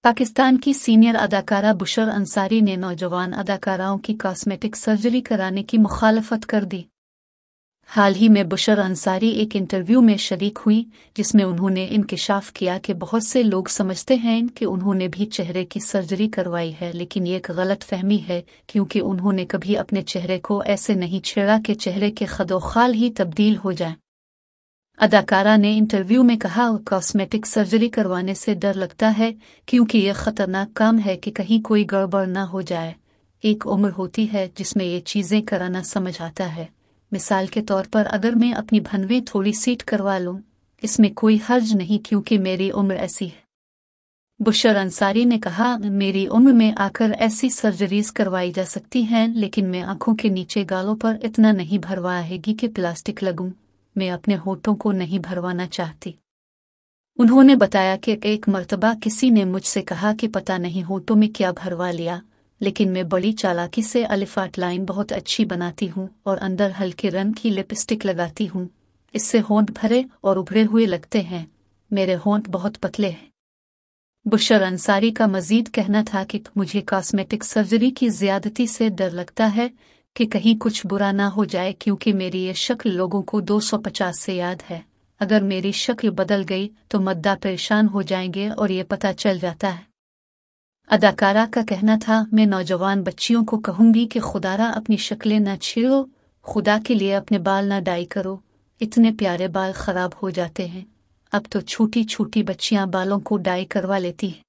पाकिस्तान की सीनियर अदाकारा बुशर अंसारी ने नौजवान अदाकाराओं की कॉस्मेटिक सर्जरी कराने की मुखालफत कर दी। हाल ही में बुशर अंसारी एक इंटरव्यू में शरीक हुई जिसमें उन्होंने इंकिशाफ किया कि बहुत से लोग समझते हैं कि उन्होंने भी चेहरे की सर्जरी करवाई है, लेकिन ये एक गलत फहमी है क्योंकि उन्होंने कभी अपने चेहरे को ऐसे नहीं छेड़ा कि चेहरे के खदोखाल ही तब्दील हो जाए। अदाकारा ने इंटरव्यू में कहा, कॉस्मेटिक सर्जरी करवाने से डर लगता है क्योंकि यह खतरनाक काम है कि कहीं कोई गड़बड़ ना हो जाए। एक उम्र होती है जिसमें ये चीज़ें कराना समझ आता है। मिसाल के तौर पर अगर मैं अपनी भनवें थोड़ी सीट करवा लूं, इसमें कोई हर्ज नहीं क्योंकि मेरी उम्र ऐसी है। बुशर अंसारी ने कहा, मेरी उम्र में आकर ऐसी सर्जरीज करवाई जा सकती हैं, लेकिन मैं आंखों के नीचे गालों पर इतना नहीं भरवाएगी कि प्लास्टिक लगूं। मैं अपने होठों को नहीं भरवाना चाहती। उन्होंने बताया कि एक मर्तबा किसी ने मुझसे कहा कि पता नहीं होठों में क्या भरवा लिया, लेकिन मैं बड़ी चालाकी से अलिफाट लाइन बहुत अच्छी बनाती हूँ और अंदर हल्के रंग की लिपस्टिक लगाती हूँ। इससे होंठ भरे और उभरे हुए लगते हैं। मेरे होंठ बहुत पतले हैं। बुशर अंसारी का मजीद कहना था कि मुझे कॉस्मेटिक सर्जरी की ज्यादती से डर लगता है कि कहीं कुछ बुरा ना हो जाए क्योंकि मेरी ये शक्ल लोगों को 250 से याद है। अगर मेरी शक्ल बदल गई तो मद्दा परेशान हो जाएंगे और ये पता चल जाता है। अदाकारा का कहना था, मैं नौजवान बच्चियों को कहूंगी कि खुदारा अपनी शक्लें न छेड़ो, खुदा के लिए अपने बाल ना डाई करो, इतने प्यारे बाल खराब हो जाते हैं। अब तो छोटी छोटी बच्चियां बालों को डाई करवा लेती हैं।